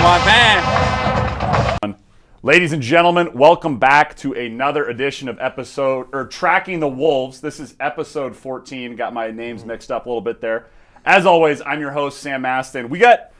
want, man. Ladies and gentlemen, welcome back to another edition of Tracking the Wolves. This is episode 14. Got my names mixed up a little bit there. As always, I'm your host, Sam Maston. We got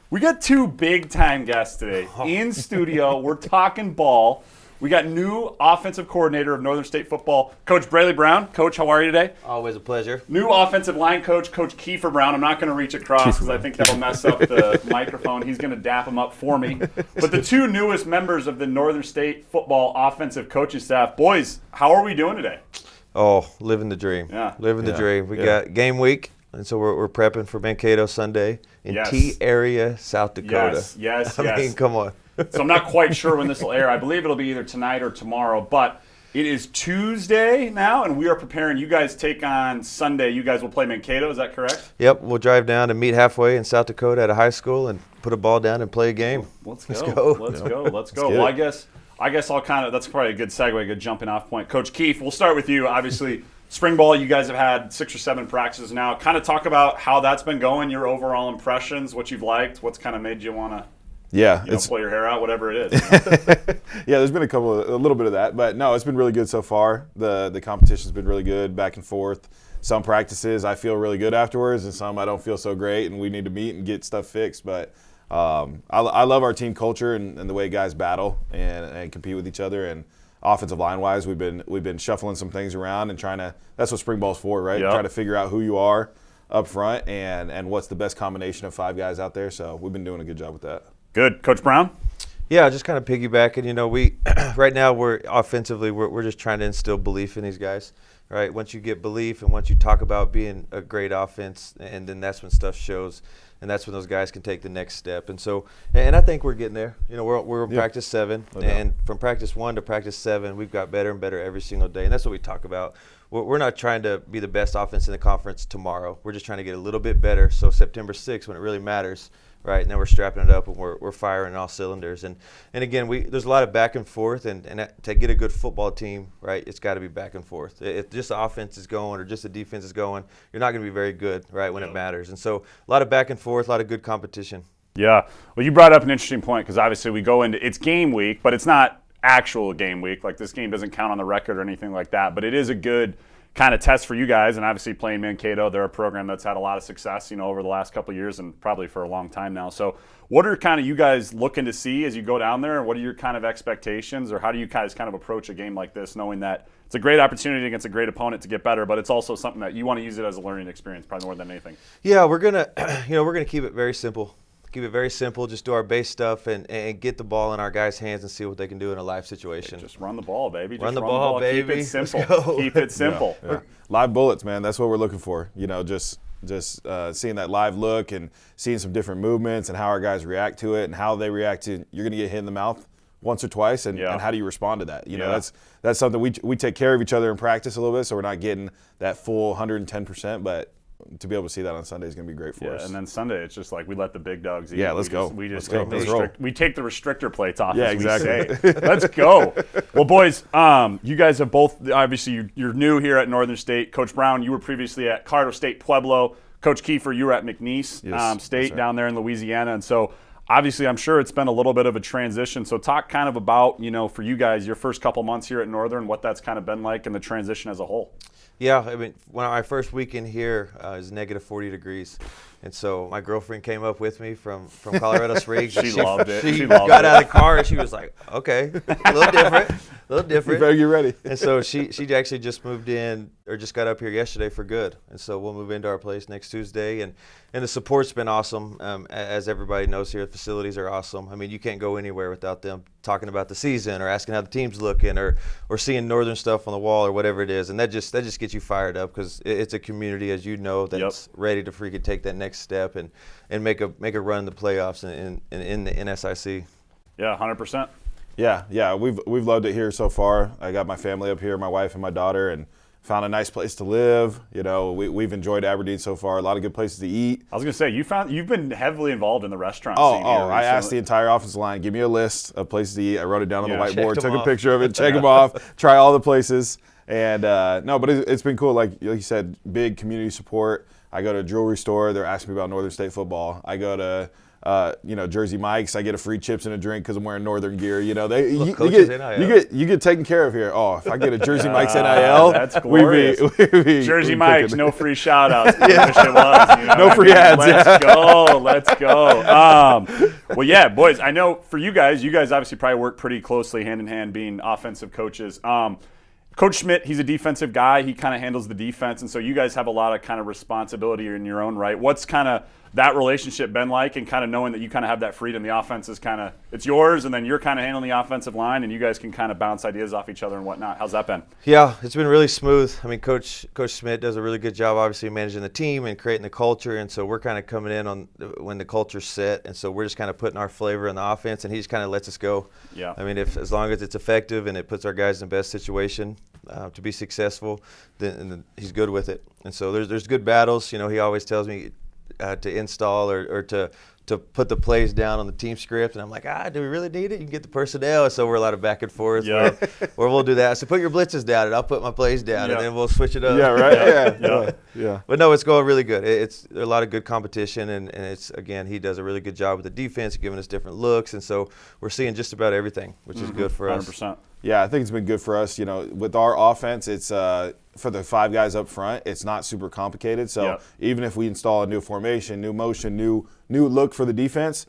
two big-time guests today in studio. We're talking ball. We got new offensive coordinator of Northern State football, Coach Brayle Brown. Coach, how are you today? Always a pleasure. New offensive line coach, Coach Kiefer Brown. I'm not going to reach across because I think that'll mess up the microphone. He's going to dap him up for me. But the two newest members of the Northern State football offensive coaching staff. Boys, how are we doing today? Oh, living the dream. Yeah. Living the dream. We got game week, and so we're prepping for Mankato Sunday in T area, South Dakota. Yes. I mean, come on. So I'm not quite sure when this will air. I believe it'll be either tonight or tomorrow. But it is Tuesday now, and we are preparing. You guys take on Sunday. You guys will play Mankato. Is that correct? Yep. We'll drive down and meet halfway in South Dakota at a high school and put a ball down and play a game. Let's go. Let's go. Well, I guess I'll that's probably a good segue, a good jumping off point. Coach Keefe, we'll start with you. Obviously, spring ball, you guys have had 6 or 7 practices now. Kind of talk about how that's been going, your overall impressions, what you've liked, what's kind of made you want to pull your hair out, whatever it is. Yeah, there's been a little bit of that, but no, it's been really good so far. The competition's been really good, back and forth. Some practices I feel really good afterwards, and some I don't feel so great, and we need to meet and get stuff fixed. But I love our team culture and the way guys battle and compete with each other. And offensive line wise, we've been shuffling some things around and trying to. That's what spring ball's for, right? Yep. Try to figure out who you are up front and what's the best combination of 5 guys out there. So we've been doing a good job with that. Good. Coach Brown? Yeah, just kind of piggybacking. We right now we're offensively we're just trying to instill belief in these guys, right? Once you get belief and once you talk about being a great offense, and then that's when stuff shows, and that's when those guys can take the next step. And so, and I think we're getting there. We're in practice 7, and from practice 1 to practice 7, we've got better and better every single day, and that's what we talk about. We're not trying to be the best offense in the conference tomorrow. We're just trying to get a little bit better. So September 6th, when it really matters. Right, and then we're strapping it up and we're firing all cylinders. And again, there's a lot of back and forth, and to get a good football team, right, it's got to be back and forth. If just the offense is going or just the defense is going, you're not going to be very good, right, when it matters. And so a lot of back and forth, a lot of good competition. Yeah. Well, you brought up an interesting point because obviously we go into – it's game week, but it's not actual game week. Like this game doesn't count on the record or anything like that, but it is a good – kind of test for you guys, and obviously playing Mankato, they're a program that's had a lot of success, over the last couple of years and probably for a long time now. So what are kind of you guys looking to see as you go down there? What are your kind of expectations, or how do you guys kind of approach a game like this, knowing that it's a great opportunity against a great opponent to get better, but it's also something that you want to use it as a learning experience probably more than anything? Yeah, we're gonna keep it very simple. Keep it very simple. Just do our base stuff and get the ball in our guys' hands and see what they can do in a live situation. Just run the ball, baby. Run the ball, baby. Keep it simple. Keep it simple. Yeah. Live bullets, man. That's what we're looking for. Just seeing that live look and seeing some different movements and how our guys react to it and how they react to. You're going to get hit in the mouth once or twice, and how do you respond to that? That's something we take care of each other in practice a little bit, so we're not getting that full 110%, but to be able to see that on Sunday is going to be great for us. And then Sunday, it's just like we let the big dogs eat. Yeah, let's go. We just take the restrictor plates off. Yeah, as exactly. We say. Let's go. Well, boys, you guys have both. Obviously, you're new here at Northern State. Coach Brown, you were previously at Colorado State Pueblo. Coach Kiefer, you were at McNeese State down there in Louisiana, and so. Obviously, I'm sure it's been a little bit of a transition. So talk kind of about, for you guys, your first couple months here at Northern, what that's kind of been like and the transition as a whole. Yeah, I mean, when my first weekend here is negative 40 degrees. And so my girlfriend came up with me from Colorado Springs. She loved it. She got out of the car and she was like, okay, a little different. You better get ready. And so she actually just moved in or just got up here yesterday for good. And so we'll move into our place next Tuesday. And the support's been awesome. As everybody knows here, the facilities are awesome. I mean, you can't go anywhere without them talking about the season or asking how the team's looking or seeing Northern stuff on the wall or whatever it is. And that just gets you fired up because it's a community, as you know, that's ready to freaking take that next step and make a run in the playoffs and in the NSIC. Yeah, 100%. Yeah, we've loved it here so far. I got my family up here, my wife and my daughter, and found a nice place to live. We've enjoyed Aberdeen so far. A lot of good places to eat. I was gonna say you've been heavily involved in the restaurant scene here I asked the entire offensive line, give me a list of places to eat. I wrote it down on the whiteboard, took a picture of it, check them off, try all the places. And but it's been cool. Like you said, big community support. I go to a jewelry store. They're asking me about Northern State football. I go to Jersey Mike's. I get a free chips and a drink because I'm wearing Northern gear. You get taken care of here. Oh, if I get a Jersey Mike's NIL, that's glorious. Jersey Mike's, no free shout outs. No free ads. Let's go. Well, yeah, boys, I know for you guys obviously probably work pretty closely hand in hand being offensive coaches. Coach Schmidt, he's a defensive guy. He kind of handles the defense, and so you guys have a lot of kind of responsibility in your own right. What's kind of that relationship been like, and kind of knowing that you kind of have that freedom? The offense is kind of, it's yours, and then you're kind of handling the offensive line, and you guys can kind of bounce ideas off each other and whatnot. How's that been? Yeah, it's been really smooth. I mean, Coach Schmidt does a really good job, obviously, managing the team and creating the culture, and so we're kind of coming in on when the culture's set, and so we're just kind of putting our flavor in the offense, and he just kind of lets us go. Yeah. I mean, as long as it's effective and it puts our guys in the best situation to be successful, then he's good with it. And so there's good battles. He always tells me to install or to put the plays down on the team script, and I'm like, do we really need it? You can get the personnel. So we're a lot of back and forth where we'll do that. So put your blitzes down, and I'll put my plays down, and then we'll switch it up. Yeah, right. Yeah. But no, it's going really good. It's a lot of good competition, and it's, again, he does a really good job with the defense, giving us different looks, and so we're seeing just about everything, which is good for us. 100%. Yeah, I think it's been good for us. With our offense, it's for the 5 guys up front, it's not super complicated. So even if we install a new formation, new motion, new look for the defense,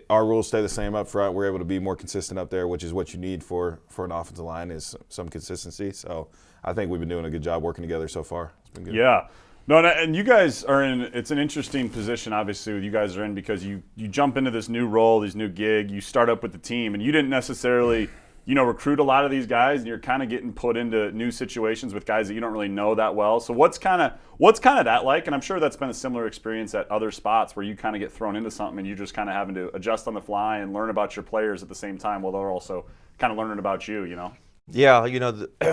our rules stay the same up front. We're able to be more consistent up there, which is what you need for an offensive line, is some consistency. So I think we've been doing a good job working together so far. It's been good. Yeah. No, and you guys are in, it's an interesting position, obviously, you guys are in, because you jump into this new role, this new gig, you start up with the team, and you didn't necessarily – recruit a lot of these guys, and you're kind of getting put into new situations with guys that you don't really know that well. So what's kind of that like? And I'm sure that's been a similar experience at other spots where you kind of get thrown into something and you're just kind of having to adjust on the fly and learn about your players at the same time while they're also kind of learning about you, Yeah,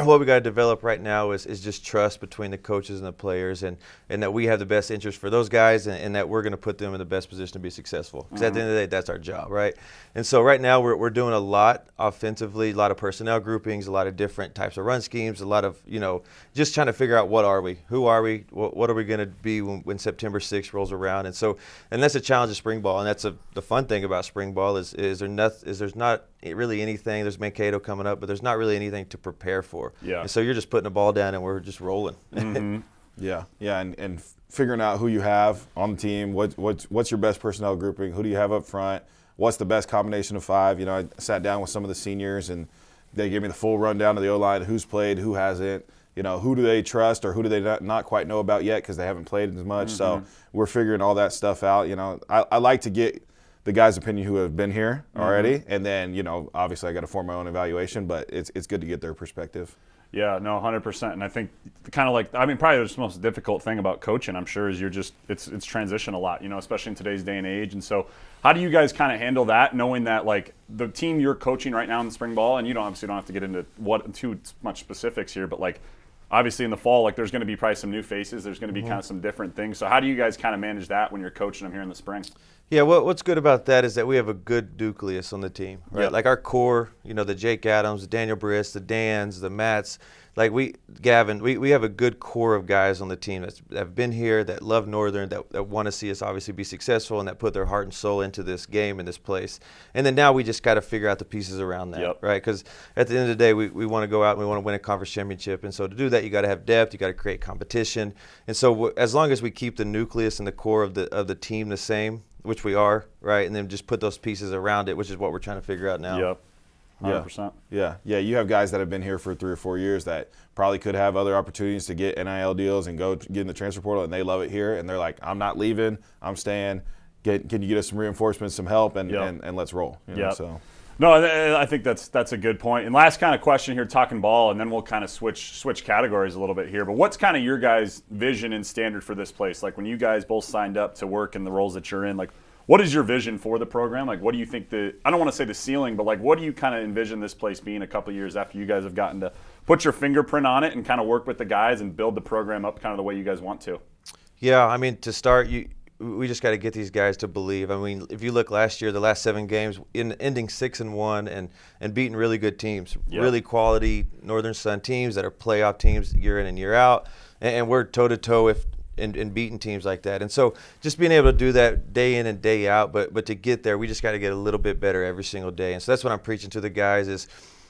what we got to develop right now is just trust between the coaches and the players, and that we have the best interest for those guys, and that we're going to put them in the best position to be successful. Because at the end of the day, that's our job, right? And so right now we're doing a lot offensively, a lot of personnel groupings, a lot of different types of run schemes, a lot of, just trying to figure out what are we, who are we, what are we going to be when September 6th rolls around. And that's a challenge of spring ball, and that's the fun thing about spring ball is there's not really anything. There's Mankato coming up, but there's not really anything to prepare for. Yeah. And so you're just putting the ball down and we're just rolling. Mm-hmm. Yeah, and figuring out who you have on the team, what's your best personnel grouping, who do you have up front, what's the best combination of 5. I sat down with some of the seniors and they gave me the full rundown of the O-line, who's played, who hasn't, who do they trust or who do they not quite know about yet because they haven't played as much. Mm-hmm. So we're figuring all that stuff out. I like to get the guys' opinion who have been here already, and then, obviously I got to form my own evaluation, but it's good to get their perspective. Yeah, no, 100%. And I think probably the most difficult thing about coaching, I'm sure, is it's transition a lot, especially in today's day and age. And so how do you guys kind of handle that, knowing that, the team you're coaching right now in the spring ball, and you obviously don't have to get into too much specifics here, but, obviously in the fall, there's going to be probably some new faces. There's going to be kind of some different things. So how do you guys kind of manage that when you're coaching them here in the spring? Yeah, what's good about that is that we have a good nucleus on the team, right? Yep. Like our core, the Jake Adams, the Daniel Briss, the Dans, the Matts, we have a good core of guys on the team that have been here, that love Northern, that want to see us obviously be successful, and that put their heart and soul into this game and this place. And then now we just got to figure out the pieces around that, right? Because at the end of the day, we want to go out and we want to win a conference championship. And so to do that, you got to have depth, you got to create competition. And so as long as we keep the nucleus and the core of the team the same, which we are, right, and then just put those pieces around it, which is what we're trying to figure out now. Yep. 100%. Yeah. You have guys that have been here for 3 or 4 years that probably could have other opportunities to get NIL deals and go get in the transfer portal, and they love it here, and they're like, I'm not leaving, I'm staying. Can you get us some reinforcements, some help, and let's roll. So. No, I think that's a good point. And last kind of question here, talking ball, and then we'll kind of switch categories a little bit here. But what's kind of your guys' vision and standard for this place? When you guys both signed up to work in the roles that you're in, what is your vision for the program? What do you think I don't want to say the ceiling, but what do you kind of envision this place being a couple of years after you guys have gotten to put your fingerprint on it and kind of work with the guys and build the program up kind of the way you guys want to? Yeah, to start, we just got to get these guys to believe. If you look last year, the last 7 games, ending 6-1 and beating really good teams, really quality Northern Sun teams that are playoff teams year in and year out, and we're toe-to-toe, and beating teams like that. And so just being able to do that day in and day out, but to get there, we just got to get a little bit better every single day. And so that's what I'm preaching to the guys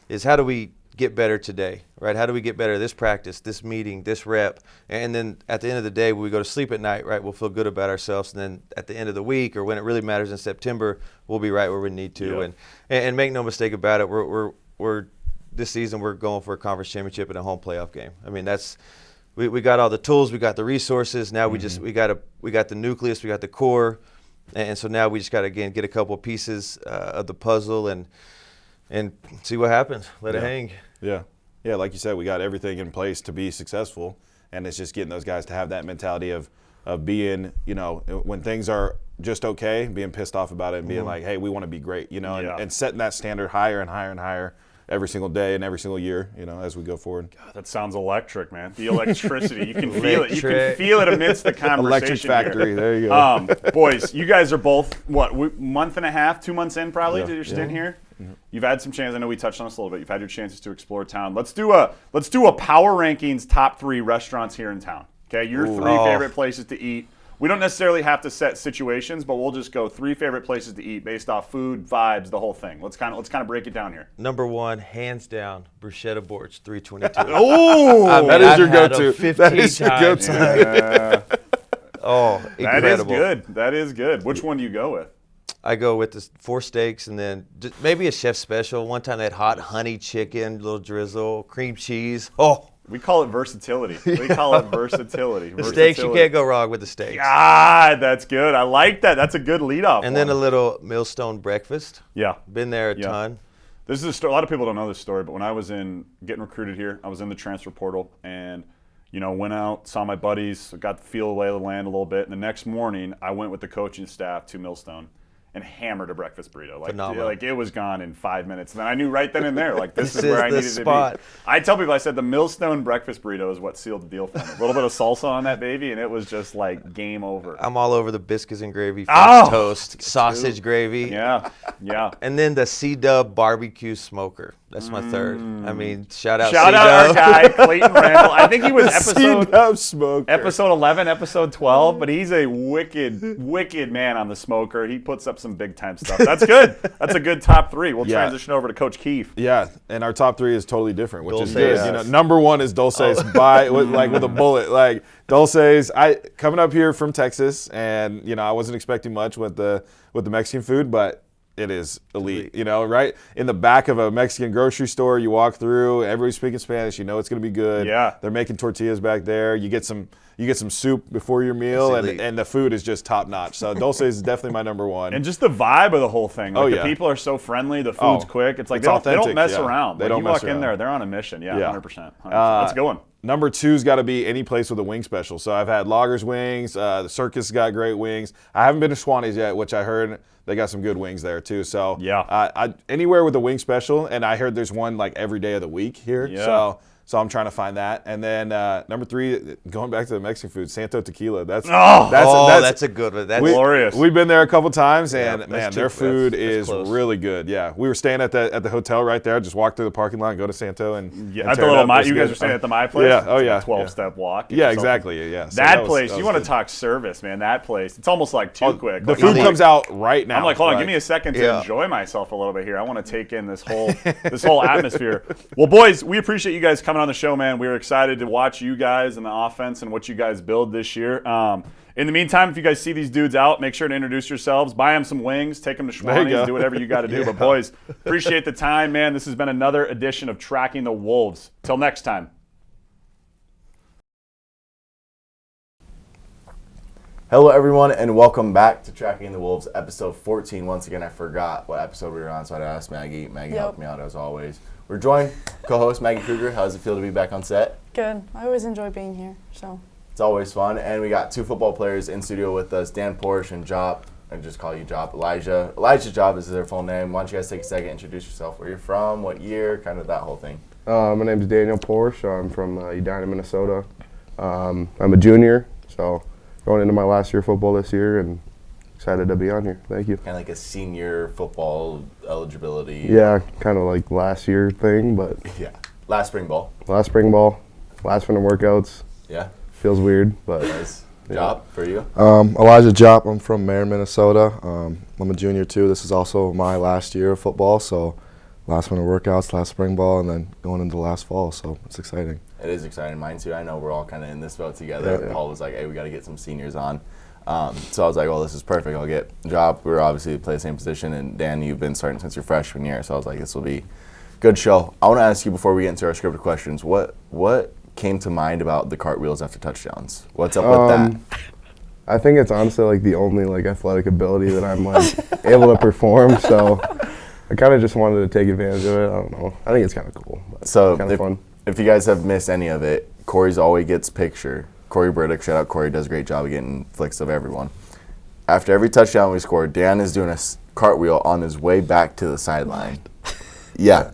is how do we get better today, right? How do we get better this practice, this meeting, this rep? And then at the end of the day, when we go to sleep at night, right, we'll feel good about ourselves. And then at the end of the week, or when it really matters in September, we'll be right where we need to. Yep. And make no mistake about it, we're this season we're going for a conference championship and a home playoff game. I mean, that's we got all the tools, we got the resources. Now we got the nucleus, we got the core, and so now we just got to again get a couple of pieces of the puzzle and see what happens. Let it hang. Yeah. Like you said, we got everything in place to be successful, and it's just getting those guys to have that mentality of being, when things are just okay, being pissed off about it and being like, hey, we want to be great, and setting that standard higher and higher and higher every single day and every single year, as we go forward. God, that sounds electric, man. The electricity. You can feel it. You can feel it amidst the conversation. Electric factory. Here. There you go. Boys, you guys are both, month and a half, 2 months in probably to your stint here? Mm-hmm. You've had some chances. I know we touched on this a little bit. You've had your chances to explore town. Let's do a power rankings top 3 restaurants here in town. Okay, your 3 favorite places to eat. We don't necessarily have to set situations, but we'll just go 3 favorite places to eat based off food, vibes, the whole thing. Let's kind of break it down here. Number 1, hands down, bruschetta Borch, 322. Oh, that is your go-to. That is your go-to. Yeah. Oh, incredible. That is good. Which one do you go with? I go with the 4 steaks and then just maybe a chef special. One time they had hot honey chicken, little drizzle, cream cheese. Oh. We call it versatility. The steaks, you can't go wrong with the steaks. God, that's good. I like that. That's a good lead-off. And then a little Millstone breakfast. Yeah. Been there a ton. This is a story. A lot of people don't know this story, but when I was getting recruited here, I was in the transfer portal and, went out, saw my buddies, got the feel of the lay of the land a little bit. And the next morning, I went with the coaching staff to Millstone and hammered a breakfast burrito. Phenomenal. Like it was gone in 5 minutes. And then I knew right then and there, like this is where I needed spot. to be. I tell people, I said the Millstone breakfast burrito is what sealed the deal for me. A little bit of salsa on that baby, and it was just like game over. I'm all over the biscuits and gravy, French toast, sausage gravy. Yeah. And then the C-Dub barbecue smoker. That's my third. I mean, shout out our guy, Clayton Randall. I think he was episode 11, episode 12, but he's a wicked man on the smoker. He puts up some big time stuff. That's good. That's a good top 3. We'll transition over to Coach Kiefer. Yeah, and our top 3 is totally different, which is Dulces. good. Number 1 is Dulces with a bullet. Like Dulces, coming up here from Texas, and I wasn't expecting much with the Mexican food, but it is elite, right? In the back of a Mexican grocery store, you walk through, everybody's speaking Spanish, it's going to be good. Yeah. They're making tortillas back there. You get some soup before your meal, and the food is just top notch. So Dulces is definitely my number 1. And just the vibe of the whole thing. Like the people are so friendly, the food's quick. It's like they don't mess around. They don't you mess walk in around. there, they're on a mission. Yeah, 100%. That's a good one. Number 2's got to be any place with a wing special. So I've had Loggers wings. The Circus got great wings. I haven't been to Swanee's yet, which I heard they got some good wings there too. So anywhere with a wing special, and I heard there's one like every day of the week here. Yeah. So I'm trying to find that. And then number 3, going back to the Mexican food, Santo Tequila. That's a good one. That's glorious. We've been there a couple times, and man, their food is really good. Yeah, we were staying at the hotel right there. Just walk through the parking lot, and go to Santo, and at the little you guys were staying at the My Place. Yeah, It's a 12-step walk. Yeah, exactly. Yeah, so that place. You want to talk service, man? That place. It's almost like too quick. The food comes out right now. I'm like, hold on, give me a second to enjoy myself a little bit here. I want to take in this whole atmosphere. Well, boys, we appreciate you guys coming on the show, man. We're excited to watch you guys and the offense and what you guys build this year. In the meantime, if you guys see these dudes out, make sure to introduce yourselves. Buy them some wings. Take them to Schwanny's. Do whatever you got to do. But, boys, appreciate the time, man. This has been another edition of Tracking the Wolves. Till next time. Hello, everyone, and welcome back to Tracking the Wolves, episode 14. Once again, I forgot what episode we were on, so I had to ask Maggie. Maggie helped me out, as always. We're joined, co-host Maggie Kruger. How does it feel to be back on set? Good. I always enjoy being here, so. It's always fun. And we got 2 football players in studio with us, Dan Porisch and Jopp. I just call you Jopp. Elijah Jopp is their full name. Why don't you guys take a second, introduce yourself, where you're from, what year, kind of that whole thing. My name is Daniel Porisch. I'm from Edina, Minnesota. I'm a junior, so going into my last year of football this year, and excited to be on here. Thank you. Kind of like a senior football eligibility. Yeah, kind of like last year thing, but. Yeah. Last spring ball. Last spring ball. Last winter workouts. Yeah. Feels weird, but. Nice. Jopp, for you? Elijah Jopp. I'm from Minn, Minnesota. I'm a junior too. This is also my last year of football, so last winter workouts, last spring ball, and then going into the last fall. So it's exciting. It is exciting. Mine too. I know we're all kind of in this boat together. Yeah. Paul was like, hey, we got to get some seniors on. So I was like, well, this is perfect. I'll get Jopp. We're obviously play the same position. And Dan, you've been starting since your freshman year. So I was like, this will be a good show. I want to ask you before we get into our scripted questions, what came to mind about the cartwheels after touchdowns? What's up with that? I think it's honestly like the only like athletic ability that I'm like able to perform. So I kind of just wanted to take advantage of it. I don't know. I think it's kind of cool. So kind of fun. If you guys have missed any of it, Corey's always gets picture. Corey Burdick, shout out Corey, does a great job of getting flicks of everyone. After every touchdown we score, Dan is doing a cartwheel on his way back to the sideline. Yeah,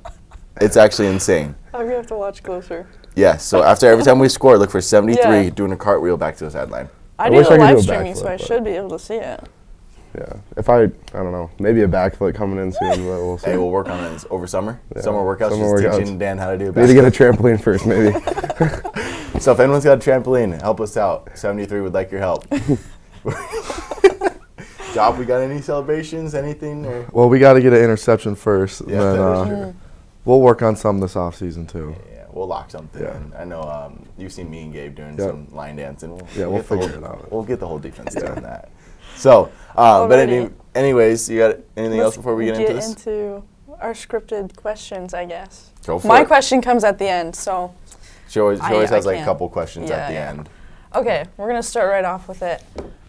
it's actually insane. I'm gonna have to watch closer. Yes, so after every time we score, look for 73 Yeah. doing a cartwheel back to the sideline. I I do wish the I could do live a streaming, so backflip, I but- should be able to see it. Yeah. If I don't know, maybe a backflip coming in soon, but we'll see. Hey, we'll work on it over summer. Yeah. Summer workouts, Summer just workouts. teaching Dan how to do a Need to get a basketball. trampoline first, maybe. So if anyone's got a trampoline, help us out. 73 would like your help. Jopp, we got any celebrations, anything? Or? Well, we got to get an interception first, and Yeah, then that is true. we'll work on some this off season too. Yeah, we'll lock something. Yeah. In. I know you've seen me and Gabe doing Yep. some line dancing. We'll We'll get the figure whole- it out. We'll get the whole defense doing that. So, but Alrighty. anyways, you got anything else before we get into this? into our scripted questions, I guess. Go for My it. question comes at the end, so She always I has like a can't. couple questions at the Yeah. end. okay, we're gonna start right off with it.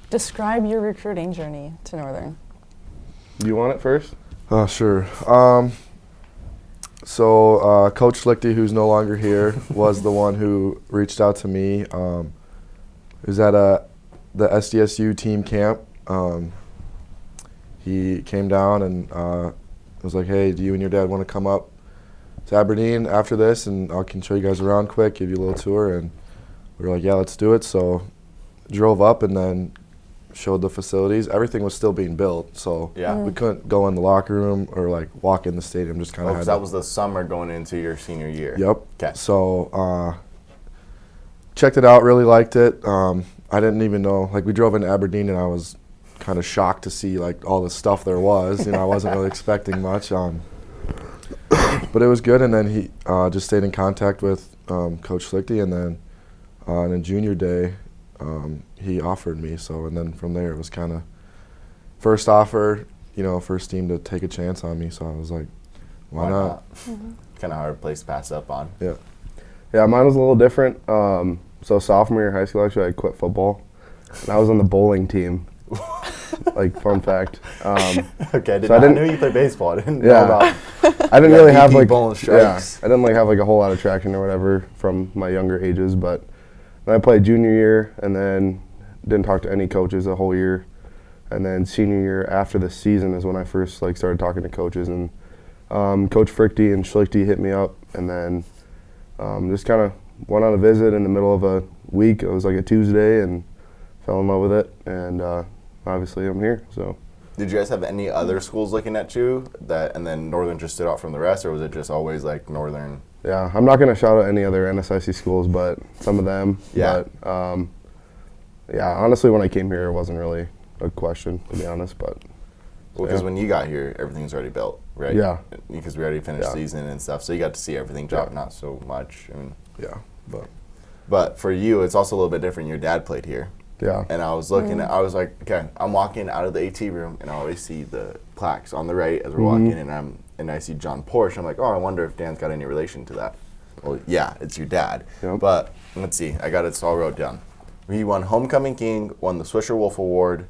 Describe your recruiting journey to Northern. Do you want it first? Sure. So Coach Schlichty, who's no longer here, was the one who reached out to me. It was at the SDSU team camp. He came down and was like, hey, do you and your dad want to come up to Aberdeen after this, and I can show you guys around quick, give you a little tour. And we were like, yeah, let's do it. So drove up and then showed the facilities. Everything was still being built, so Yeah. we couldn't go in the locker room or like walk in the stadium. Just kind Oh, of 'cause had that to. was the summer going into your senior year. Yep. 'Kay. So checked it out, really liked it. I didn't even know, like we drove into Aberdeen and I was kind of shocked to see like all the stuff there was. I wasn't really expecting much. But it was good, and then he just stayed in contact with Coach Schlichty, and then on a junior day, he offered me. So, and then from there it was kind of first offer, first team to take a chance on me. So I was like, why not? Kind of hard place to pass up on. Yeah. Yeah, mine was a little different. So sophomore year of high school, actually, I quit football, and I was on the bowling team. Like, fun fact. Okay, So I I didn't- knew you played baseball. I didn't know Yeah. about. I didn't Yeah, really have BP like bowling strikes. I didn't like have like a whole lot of traction or whatever from my younger ages. But then I played junior year, and then didn't talk to any coaches the whole year. And then senior year after the season is when I first like started talking to coaches, and Coach Frichty and Schlichty hit me up, and then just kind of went on a visit in the middle of a week. It was like a Tuesday, and fell in love with it, and obviously I'm here. So Did you guys have any other schools looking at you and then Northern just stood out from the rest, or was it just always like Northern? yeah, I'm not gonna shout out any other NSIC schools, but some of them. Yeah. But yeah, honestly, when I came here, it wasn't really a question, to be honest. But Well, because Yeah. when you got here, everything was already built, right? Yeah. Because we already finished Yeah. season and stuff, so you got to see everything drop, Yeah. not so much. I mean, Yeah. but for you, it's also a little bit different. Your dad played here. yeah, And I was looking I was like, okay, I'm walking out of the AT room and I always see the plaques on the right as we're walking, and I see John Porisch. I'm like, oh, I wonder if Dan's got any relation to that. Well, yeah, it's your dad. Yep. But let's see, I got it all wrote down. He won Homecoming King, won the Swisher Wolf Award.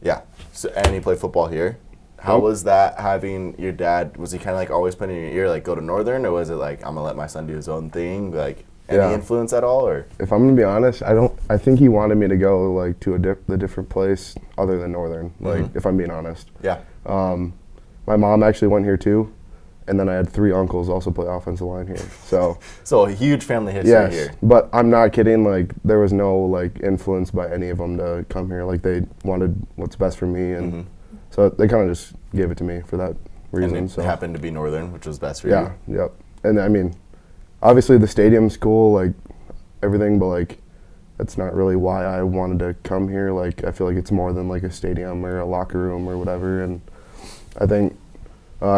Yeah, so, and he played football here. How Yep. was that having your dad? Was he kind of like always putting in your ear, like go to Northern, or was it like I'm gonna let my son do his own thing? Like any Yeah. influence at all, or? if I'm gonna be honest, I think he wanted me to go like to the different place other than Northern. Like, if I'm being honest. Yeah. My mom actually went here too, and then I had 3 uncles also play offensive line here. So So a huge family history yes, here. but I'm not kidding. Like, there was no like influence by any of them to come here. Like, they wanted what's best for me, and so they kind of just gave it to me for that reason. And it So happened to be Northern, which was best for yeah, you. yep. And I mean, obviously the stadium's cool, like everything, but like that's not really why I wanted to come here. Like, I feel like it's more than like a stadium or a locker room or whatever. And I think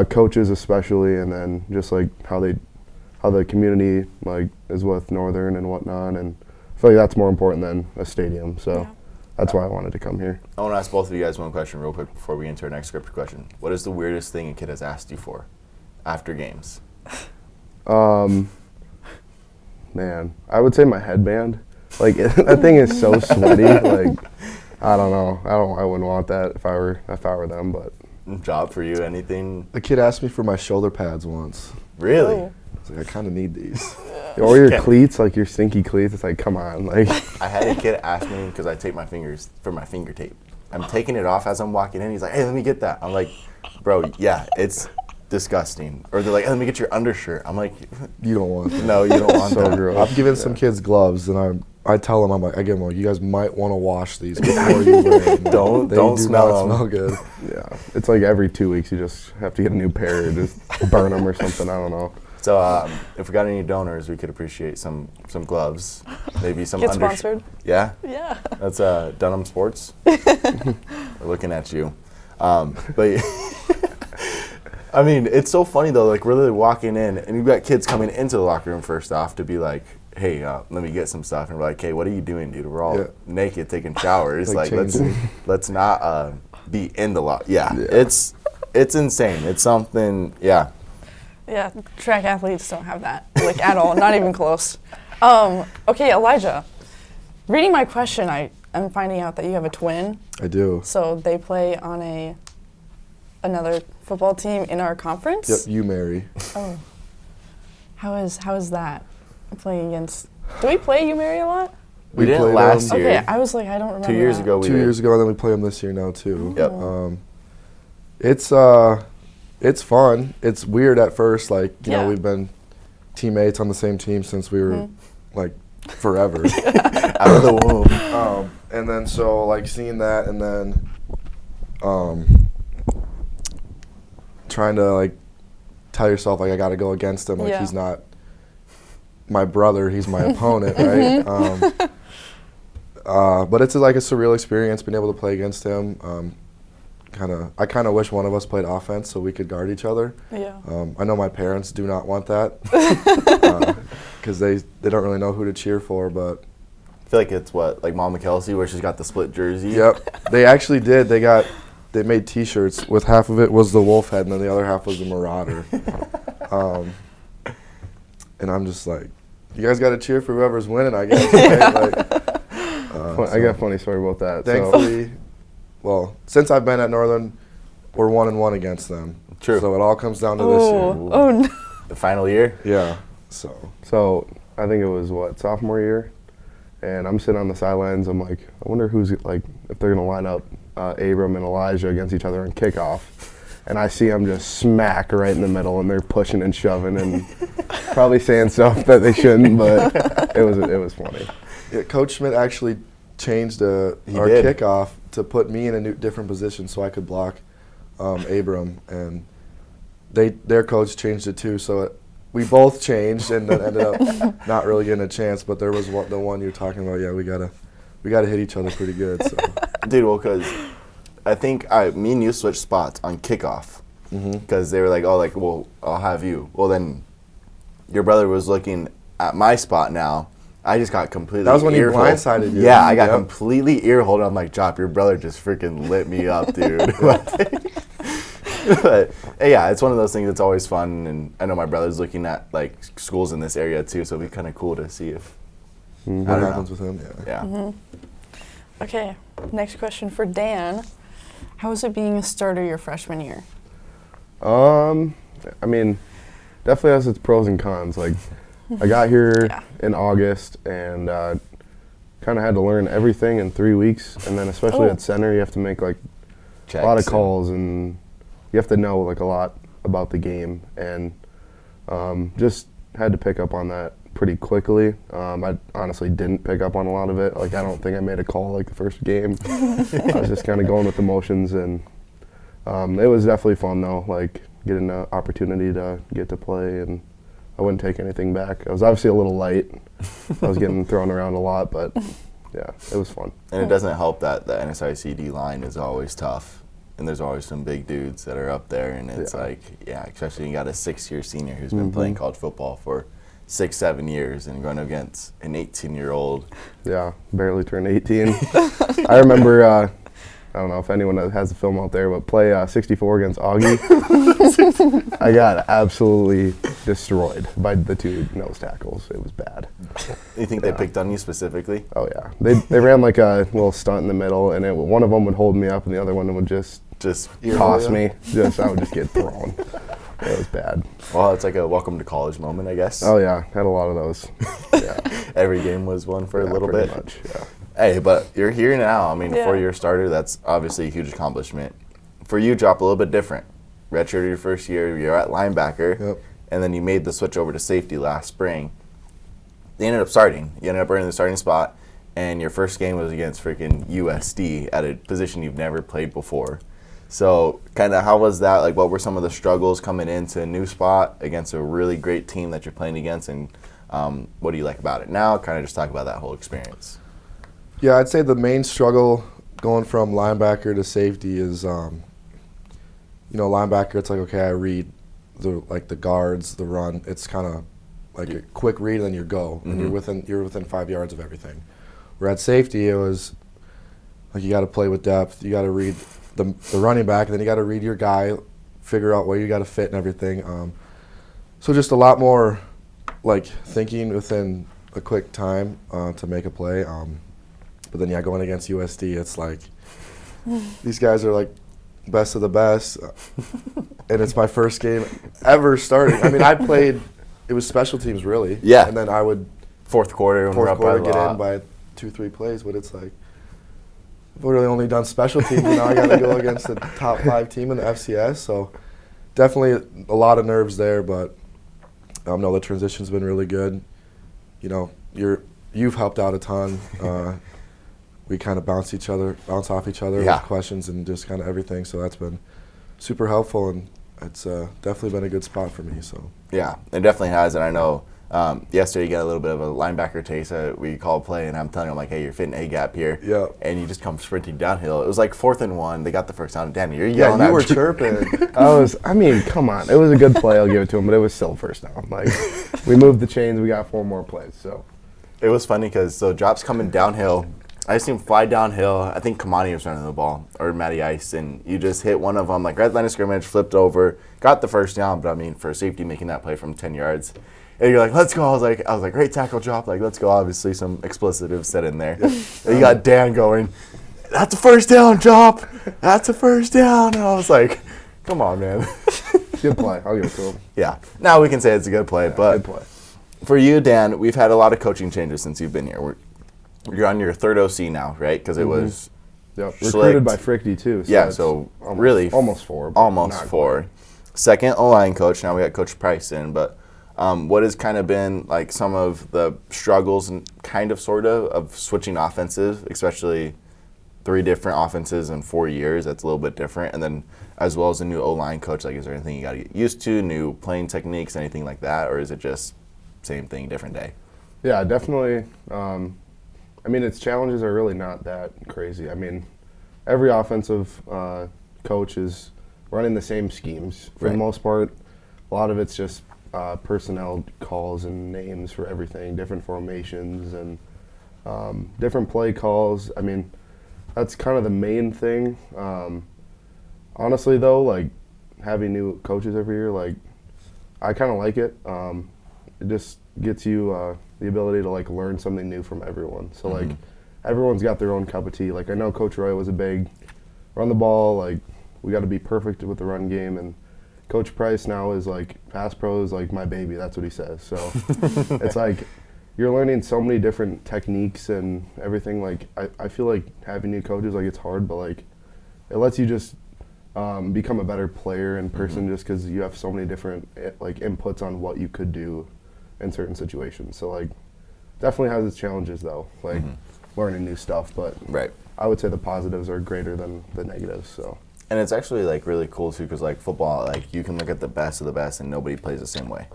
coaches especially, and then just like how the community like is with Northern and whatnot. And I feel like that's more important than a stadium. So that's why I wanted to come here. I want to ask both of you guys one question real quick before we enter our next scripted question. What is the weirdest thing a kid has asked you for after games? Man, I would say my headband. Like, that thing is so sweaty. Like, I don't know. I wouldn't want that if I were them. But Job for you? Anything? The kid asked me for my shoulder pads once. Really? Oh. I was like, I kind of need these. or your cleats, like your stinky cleats. It's like, come on, like. I had a kid ask me because I tape my fingers for my finger tape. I'm taking it off as I'm walking in. He's like, hey, let me get that. I'm like, bro, yeah, it's disgusting. Or they're like, hey, let me get your undershirt. I'm like, You don't want that. no, you don't want So that. gross. I've given some kids gloves, and I tell them, I give them, like, you guys might want to wash these before you wear them. Don't They do smell not them. smell good. Yeah, it's like every 2 weeks you just have to get a new pair or just burn them or something. I don't know. So if we got any donors, we could appreciate some gloves. Maybe some Get sponsored. Yeah? Yeah. That's Dunham Sports. We're looking at you. But I mean, it's so funny though. Like, we're literally walking in, and you've got kids coming into the locker room first off to be like, "Hey, let me get some stuff." And we're like, "Hey, what are you doing, dude? We're all naked, taking showers. Like let's not be in the locker." Yeah, it's insane. It's something. Yeah. Yeah, track athletes don't have that, like, at all, not even close. Okay, Elijah, reading my question, I'm finding out that you have a twin. I do. So they play on another football team in our conference? Yep, you marry. Oh. How is that? Playing against, do we play You Mary a lot? We didn't played last them year. Okay, I was like, I don't remember 2 years that. ago, we 2 did. years ago, and then we play them this year now too. Yep. It's fun. It's weird at first, like, you know, Yeah. we've been teammates on the same team since we were like forever. Out of the womb. And then so like seeing that, and then trying to like tell yourself like I got to go against him, like Yeah. he's not my brother, he's my opponent, right? But it's like a surreal experience being able to play against him. I kind of wish one of us played offense so we could guard each other. Yeah. I know my parents do not want that because they don't really know who to cheer for, but I feel like it's like Mama Kelsey, where she's got the split jersey. yep, they actually did. They made T-shirts with half of it was the wolf head and then the other half was the marauder. And I'm just like, you guys got to cheer for whoever's winning, I guess. Right? Like, I got a funny story about that. thankfully, well, since I've been at Northern, we're 1-1 against them. True. So it all comes down to this year. Oh no. The final year. Yeah. So I think it was sophomore year, and I'm sitting on the sidelines. I'm like, I wonder who's like if they're gonna line up Abram and Elijah against each other in kickoff, and I see them just smack right in the middle, and they're pushing and shoving and probably saying stuff that they shouldn't, but it was funny. yeah, Coach Schmidt actually changed our did. kickoff to put me in a different position so I could block Abram, and their coach changed it too. So we both changed, and then ended up not really getting a chance. But there was the one you're talking about. Yeah, we gotta hit each other pretty good. So. Dude, well, because I think me and you switched spots on kickoff. Because they were like, oh, like, well, I'll have you. Well, then your brother was looking at my spot now. I just got completely That was when he ear-holed. blindsided you. Yeah, I got Yep. completely ear-holed. I'm like, Jopp, your brother just freaking lit me up, dude. But yeah, it's one of those things that's always fun. And I know my brother's looking at, like, schools in this area, too, so it'd be kind of cool to see if What I don't happens know. with him? Yeah. Yeah. Okay, next question for Dan. How was it being a starter your freshman year? I mean, definitely has its pros and cons. Like, I got here in August and kind of had to learn everything in 3 weeks, and then especially at center, you have to make like Checks a lot of and- calls, and you have to know like a lot about the game, and just had to pick up on that pretty quickly. I honestly didn't pick up on a lot of it. Like, I don't think I made a call like the first game. I was just kind of going with the motions, and it was definitely fun though, like getting the opportunity to get to play, and I wouldn't take anything back. I was obviously a little light. I was getting thrown around a lot, but yeah, it was fun. And it doesn't help that the NSICD line is always tough. And there's always some big dudes that are up there. And it's especially you got a 6-year senior who's been playing college football for 6-7 years and going against an 18-year-old. Yeah, barely turned 18. I remember, I don't know if anyone has the film out there, but play 64 against Augie. I got absolutely destroyed by the 2 nose tackles. It was bad. You think they picked on you specifically? Oh, yeah. They ran like a little stunt in the middle, and one of them would hold me up, and the other one would just toss me. I would just get thrown. It was bad. Well, it's like a welcome to college moment, I guess. Oh, yeah. Had a lot of those. Yeah. Every game was one for a little pretty bit. Much, yeah. Hey, but you're here now. I mean, Yeah. 4-year starter, that's obviously a huge accomplishment. For you, Jopp, a little bit different. Redshirt your first year, you're at linebacker, Yep. and then you made the switch over to safety last spring. You ended up starting. You ended up earning the starting spot, and your first game was against freaking USD at a position you've never played before. So, kind of, how was that? Like, what were some of the struggles coming into a new spot against a really great team that you're playing against, and what do you like about it now? Kind of just talk about that whole experience. Yeah, I'd say the main struggle going from linebacker to safety is, linebacker. It's like, okay, I read the guards, the run. It's kind of like a quick read and then you go, and you're within 5 yards of everything. Where at safety, it was like you got to play with depth. You got to read the running back, and then you got to read your guy, figure out where you got to fit and everything. So just a lot more like thinking within a quick time to make a play. But then, going against USD, it's like these guys are like best of the best. And it's my first game ever starting. I mean, I played, it was special teams really. Yeah. And then I would Fourth quarter get in by 2-3 plays, but it's like, I've really only done special teams, and now I got to go against the top 5 team in the FCS. So definitely a lot of nerves there, but no, the transition's been really good. You've helped out a ton. We kind of bounce off each other with questions and just kind of everything. So that's been super helpful, and it's definitely been a good spot for me. So Yeah, it definitely has, and I know yesterday you got a little bit of a linebacker taste. We called play, and I'm telling him, like, hey, you're fitting A gap here. Yeah. And you just come sprinting downhill. It was like 4th and 1. They got the first down. Danny, you're yelling you were at chirping. Come on. It was a good play. I'll give it to him, but it was still first down. Like, we moved the chains. We got 4 more plays. So It was funny because Jopp's coming downhill. I see him fly downhill. I think Kamani was running the ball, or Matty Ice, and you just hit one of them, like right line of scrimmage, flipped over, got the first down. But I mean, for safety, making that play from 10 yards, and you're like, let's go. I was like, great tackle, Jopp. Like, let's go. Obviously, some expletives said in there. And you got Dan going, that's a first down, Jopp. That's a first down. And I was like, come on, man. good play. I'll give it to him. Yeah. Now we can say it's a good play, but Good play. for you, Dan, we've had a lot of coaching changes since you've been here. You're on your 3rd OC now, right? Because it was Yep. Schlicht. Recruited by Frichty, too. Yeah, it's so almost, really almost 4. but almost not 4. quite. Second O-line coach. Now we got Coach Price in, but what has kind of been like some of the struggles and kind of sort of switching offenses, especially 3 different offenses in 4 years? That's a little bit different. And then as well as a new O-line coach, like, is there anything you got to get used to, new playing techniques, anything like that, or is it just same thing, different day? Yeah, definitely. I mean, its challenges are really not that crazy. I mean, every offensive coach is running the same schemes for the most part. A lot of it's just personnel calls and names for everything, different formations and different play calls. I mean, that's kind of the main thing. Honestly, though, like, having new coaches every year, like, I kind of like it. It just gets you the ability to, like, learn something new from everyone. So, like, everyone's got their own cup of tea. Like, I know Coach Roy was a big run the ball, like, we got to be perfect with the run game. And Coach Price now is, like, pass pro is, like, my baby. That's what he says. So it's, like, you're learning so many different techniques and everything. Like, I feel like having new coaches, like, it's hard, but, like, it lets you just become a better player in person just because you have so many different, like, inputs on what you could do in certain situations. So, like, definitely has its challenges, though, like learning new stuff. But I would say the positives are greater than the negatives. So. And it's actually, like, really cool, too, because, like, football, like, you can look at the best of the best and nobody plays the same way.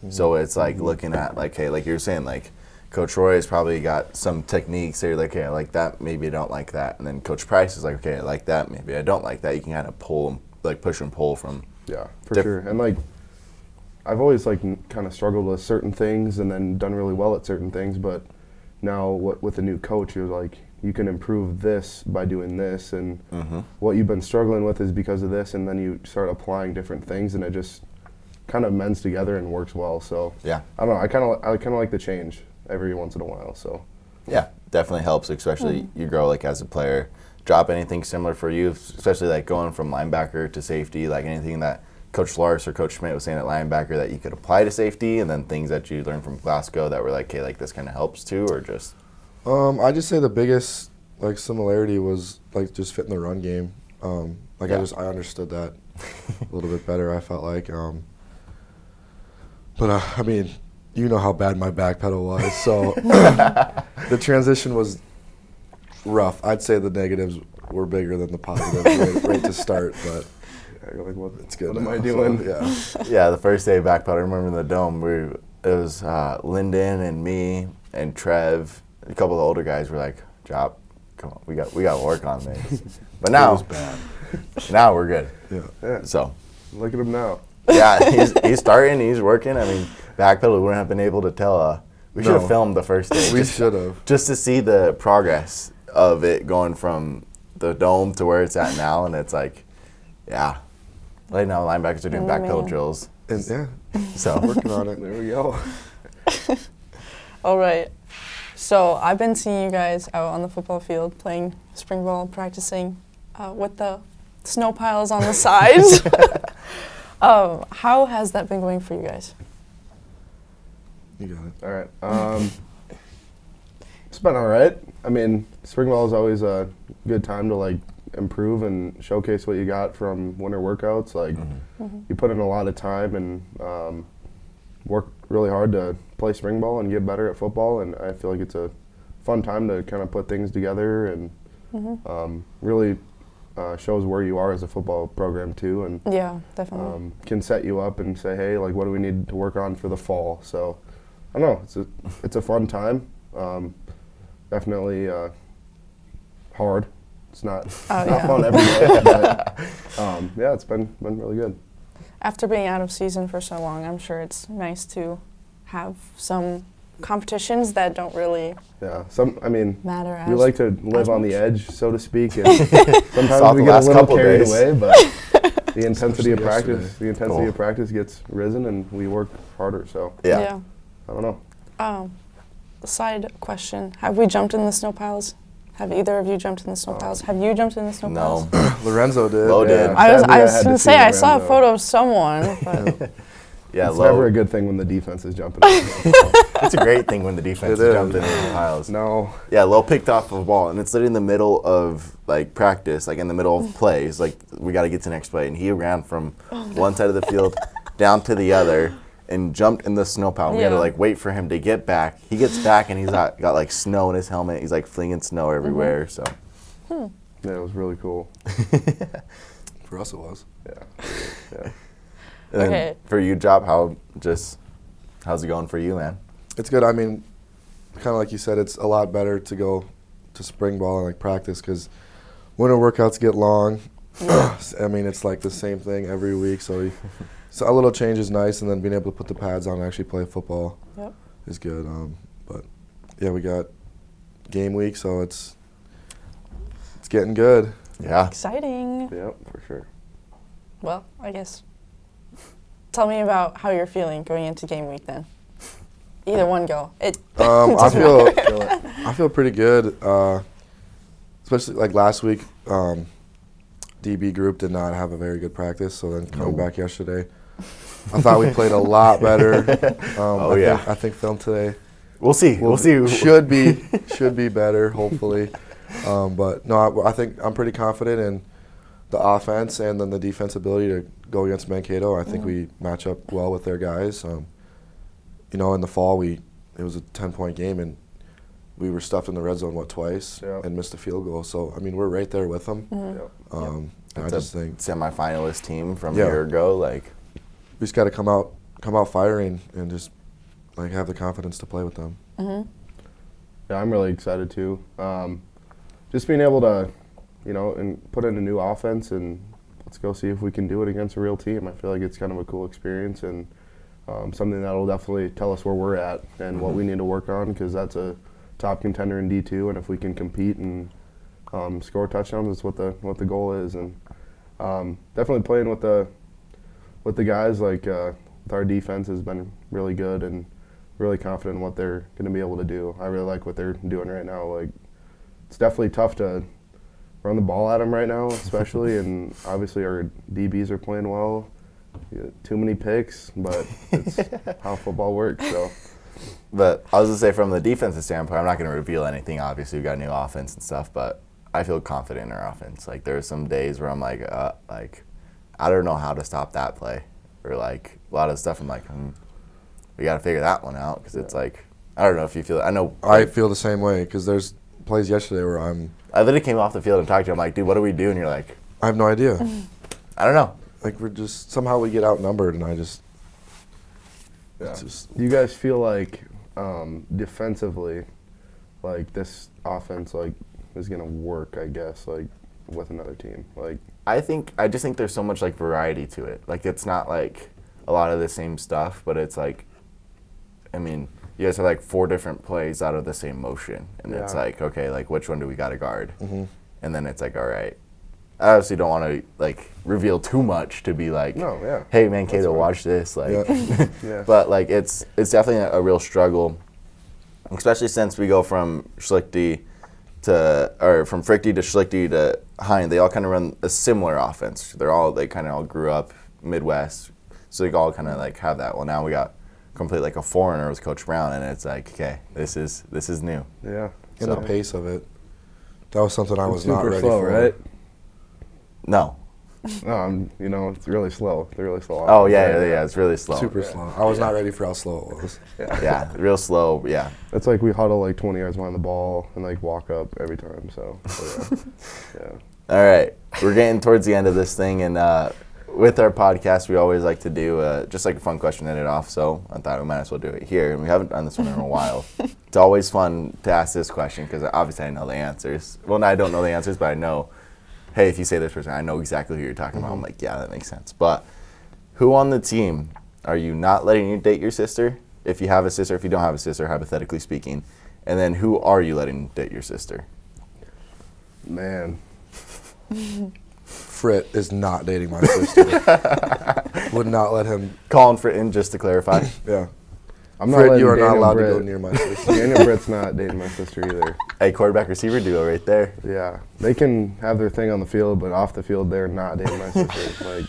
So it's, like, looking at, like, hey, like you were saying, like, Coach Roy has probably got some techniques that you're like, okay, I like that, maybe I don't like that. And then Coach Price is like, okay, I like that, maybe I don't like that. You can kind of pull, like push and pull from. Yeah, for sure. And like, I've always like kind of struggled with certain things and then done really well at certain things. But now with a new coach, you're like, you can improve this by doing this. And what you've been struggling with is because of this. And then you start applying different things and it just kind of mends together and works well. So Yeah. I don't know. I kind of like the change every once in a while. So Yeah, definitely helps, especially you grow like as a player. Drop anything similar for you, especially like going from linebacker to safety, like anything that Coach Lars or Coach Schmidt was saying at linebacker that you could apply to safety, and then things that you learned from Glasgow that were like, okay, like this kind of helps too, or just? I just say the biggest like similarity was like just fitting the run game. Like Yeah. I understood that a little bit better. I felt like, but I mean, you know how bad my back pedal was, so the transition was rough. I'd say the negatives were bigger than the positives right to start, but I go like, what, it's good. what am now, I so, doing? yeah. Yeah, the first day back pedal, I remember in the dome, it was Lyndon and me and Trev, a couple of the older guys were like, Jopp, come on, we got to work on this. But now, now we're good. Yeah. So, Look at him now. yeah, he's starting, he's working. I mean, back pedal, we wouldn't have been able to tell. We should have No. filmed the first day. We should have. Just to see the progress of it going from the dome to where it's at now, and it's like, yeah. Right now, linebackers are doing Oh, back pedal man. drills. And yeah, So, working on it. There we go. All right. So I've been seeing you guys out on the football field playing spring ball, practicing with the snow piles on the sides. How has that been going for you guys? You got it. All right. It's been all right. I mean, spring ball is always a good time to like improve and showcase what you got from winter workouts. Like you put in a lot of time and work really hard to play spring ball and get better at football. And I feel like it's a fun time to kind of put things together and really shows where you are as a football program too. And Yeah, definitely. can set you up and say, hey, like, what do we need to work on for the fall? So, I don't know. It's a fun time. Definitely hard. It's not fun every day. But, yeah, it's been really good. After being out of season for so long, I'm sure it's nice to have some competitions that don't really Yeah. I mean, matter as we like to live as on much. the edge, so to speak. And sometimes Saw we the get a last little couple carried days. away, but the intensity of Especially practice, yesterday. of practice gets risen, and we work harder. So yeah. I don't know. Side question: have we jumped in the snow piles? Have either of you jumped in the snow piles? Have you jumped in the snow piles? No. Lorenzo did. Lo did. I was Sadly, I going had to to say see I saw a Lorenzo. photo of someone, but Yeah, It's low. never a good thing when the defense is jumping. It's a great thing when the defense It is is. jumping in the piles. No. Yeah, Low picked off a ball, and it's literally in the middle of like practice, like in the middle of plays. Like we got to get to the next play, and he ran from one side of the field down to the other and jumped in the snow pile. We had to Yeah. like wait for him to get back. He gets back, and he's got like snow in his helmet. He's like flinging snow everywhere. So Yeah, it was really cool. For us, it was. Yeah. and then Okay. for you, Jopp, how's it going for you, man? It's good. I mean, kind of like you said, it's a lot better to go to spring ball and like practice because winter workouts get long. I mean, it's like the same thing every week. So a little change is nice, and then being able to put the pads on and actually play football Yep. is good. But yeah, we got game week, so it's getting good. Yeah. exciting. Yep, for sure. Well, I guess. Tell me about how you're feeling going into game week then. Either one go. I feel pretty good, especially like last week. DB group did not have a very good practice, so then coming back yesterday, I thought we played a lot better. I think film today We'll see. We'll see. should be better, hopefully. But no, I think I'm pretty confident in the offense and then the defense ability to go against Mankato. I think we match up well with their guys. In the fall it was a 10-point game and we were stuffed in the red zone twice and missed a field goal. So I mean we're right there with them. Yep. And I It's just a think semifinalist team from a Yeah. year ago. Like, we just got to come out firing and just like have the confidence to play with them. Yeah, I'm really excited too. Just being able to, and put in a new offense and let's go see if we can do it against a real team. I feel like it's kind of a cool experience and something that'll definitely tell us where we're at and what we need to work on, because that's a top contender in D2, and if we can compete and score touchdowns, that's what the goal is. And definitely playing with the guys, like our defense has been really good and really confident in what they're going to be able to do. I really like what they're doing right now. Like, it's definitely tough to run the ball at them right now, especially, and obviously our DBs are playing well. Too many picks, but it's how football works. So, But I was going to say, from the defensive standpoint, I'm not going to reveal anything. Obviously, we've got a new offense and stuff, but I feel confident in our offense. Like, there are some days where I'm like, I don't know how to stop that play. Or, like, a lot of stuff I'm like, we got to figure that one out, because it's like, I don't know if you feel it. I know. I feel the same way, because there's plays yesterday where I literally came off the field and talked to you. I'm like, dude, what do we do? And you're like, I have no idea. I don't know. Like, we're just, somehow we get outnumbered, and it's just. do you guys feel like defensively, like this offense, like, is gonna work? I guess, like, with another team, like. I just think there's so much, like, variety to it. Like, it's not like a lot of the same stuff, but it's like, I mean, you guys have like 4 different plays out of the same motion, and it's like, okay, like, which one do we got to guard? And then it's like, all right. I obviously don't want to, like, reveal too much to be like, No, yeah. hey, man, Cato, watch this. Like, Yeah. But, like, it's definitely a real struggle, especially since we go from Schlichty from Frichty to Schlichty to Hein. They all kind of run a similar offense. They kind of all grew up Midwest, so they all kind of, like, have that. Well, now we got complete, like, a foreigner with Coach Brown, and it's like, okay, this is new. Yeah. And the pace of it. That was something I was not Super ready slow, for. right? No. It's really slow. They're really slow. Oh, yeah, it's really slow. Super slow. I was not ready for how slow it was. Yeah, real slow, yeah. It's like we huddle like 20 yards behind the ball and like walk up every time. So yeah. All right, we're getting towards the end of this thing, and with our podcast, we always like to do just like a fun question to end it off, so I thought we might as well do it here, and we haven't done this one in a while. It's always fun to ask this question, because obviously I know the answers. Well, no, I don't know the answers, but I know, hey, if you say this person, I know exactly who you're talking about. I'm like, yeah, that makes sense. But who on the team are you not letting you date your sister? If you have a sister, if you don't have a sister, hypothetically speaking. And then who are you letting date your sister? Man. Frit is not dating my sister. Would not let him. Colin Fritton, just to clarify. Yeah. I'm not Frit, letting you are not Daniel allowed Britt. to go near my sister. Daniel Britt's not dating my sister either. Hey, quarterback receiver duo right there. Yeah. They can have their thing on the field, but off the field, they're not dating my sister. Like,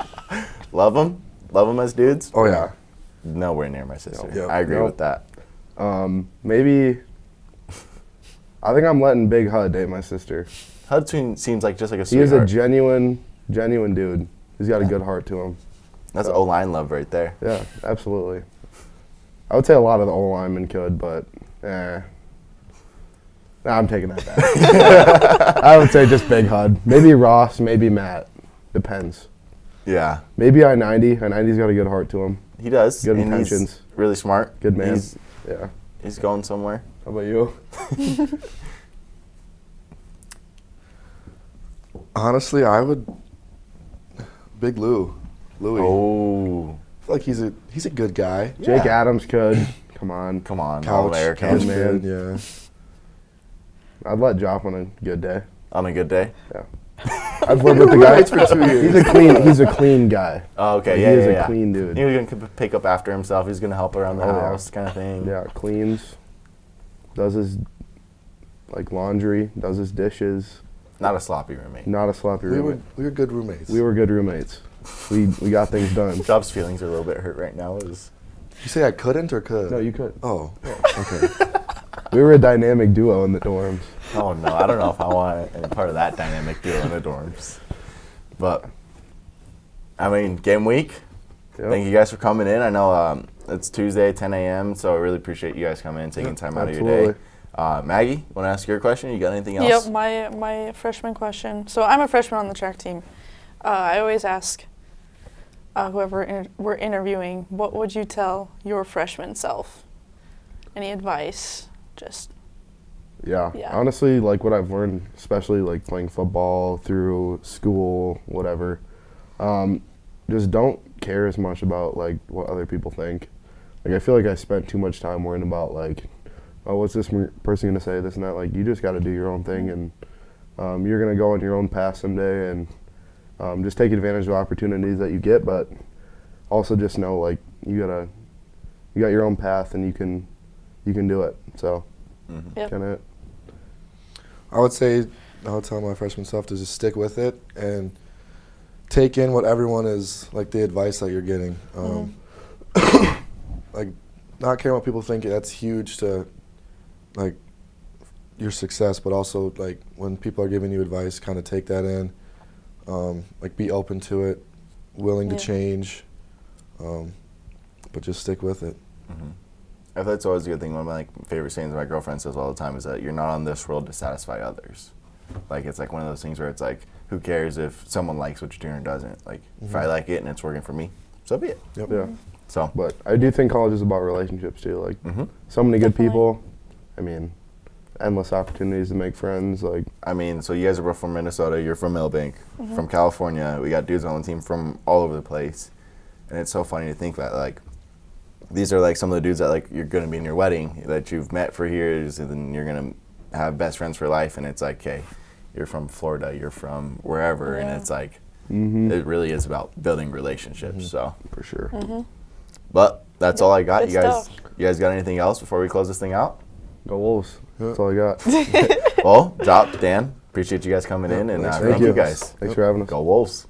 Love them as dudes. Oh, yeah. Nowhere near my sister. Yep. I agree Nope. with that. maybe. I think I'm letting Big Hud date my sister. Hudson seems like just like a He is sweetheart. a genuine dude. He's got a good heart to him. That's O-line love right there. Yeah, absolutely. I would say a lot of the O-linemen could, but Nah, I'm taking that back. I would say just Big Hud. Maybe Ross, maybe Matt. Depends. Yeah, Maybe I-90. I-90's got a good heart to him. he does. Good and he's intentions. really smart. Good man. He's, Yeah. going somewhere. How about you? Honestly, I would. Big Louie. Oh, I feel like he's a good guy. Jake Adams could. Come on. come on, Couch, All-American. couch man. kid, yeah. I'd let Jopp on a good day. On a good day. Yeah. I've lived with the guy. Roommates for 2 years. He's a clean guy. Oh, okay, He yeah, is yeah, a yeah. clean dude. He was gonna pick up after himself. He's gonna help around the Oh, yeah. house, kind of thing. Yeah, cleans. Does his laundry, does his dishes. Not a sloppy roommate. Not a sloppy We roommate. were good roommates. We were good roommates. We got things done. Jopp's feelings are a little bit hurt right now. You say I couldn't or could? No, you could. Oh, okay. We were a dynamic duo in the dorms. Oh no, I don't know if I want any part of that dynamic deal in the dorms. But I mean, game week. Yep. Thank you guys for coming in. I know it's Tuesday, 10 a.m. So I really appreciate you guys coming in, taking time out of your day. Maggie, want to ask your question? You got anything else? Yep, my freshman question. So I'm a freshman on the track team. I always ask whoever we're interviewing, what would you tell your freshman self? Any advice? Just Yeah. Yeah. Honestly, like what I've learned, especially like playing football through school, whatever, just don't care as much about like what other people think. Like I feel like I spent too much time worrying about like, oh, what's this person gonna say, this and that. Like you just got to do your own thing, and you're gonna go on your own path someday, and just take advantage of opportunities that you get, but also just know like you got your own path, and you can do it. So Yep. kind of it. I would tell my freshman self to just stick with it and take in what everyone is, like the advice that you're getting. Like, not caring what people think, that's huge to, like, your success, but also, like, when people are giving you advice, kind of take that in. Like, be open to it, willing to change, but just stick with it. I feel that's always a good thing. One of my favorite sayings my girlfriend says all the time is that you're not on this world to satisfy others. Like, it's like one of those things where it's like, who cares if someone likes what you're doing or doesn't? Like, if I like it and it's working for me, so be it. Yep. Yeah. So, But I do think college is about relationships too. Like so many good Definitely. people. I mean, endless opportunities to make friends. Like I mean, so you guys are both from Minnesota, you're from Millbank, from California. We got dudes on the team from all over the place. And it's so funny to think that, like, these are, like, some of the dudes that, like, you're going to be in your wedding, that you've met for years, and then you're going to have best friends for life. And it's like, hey, you're from Florida, you're from wherever. And it's like, it really is about building relationships. So, for sure. but that's all I got. Good stuff. You guys got anything else before we close this thing out? Go Wolves. That's all I got. Well, Jopp, Dan, appreciate you guys coming in, and thanks for thank having you us. guys. Thanks for having us. Go Wolves.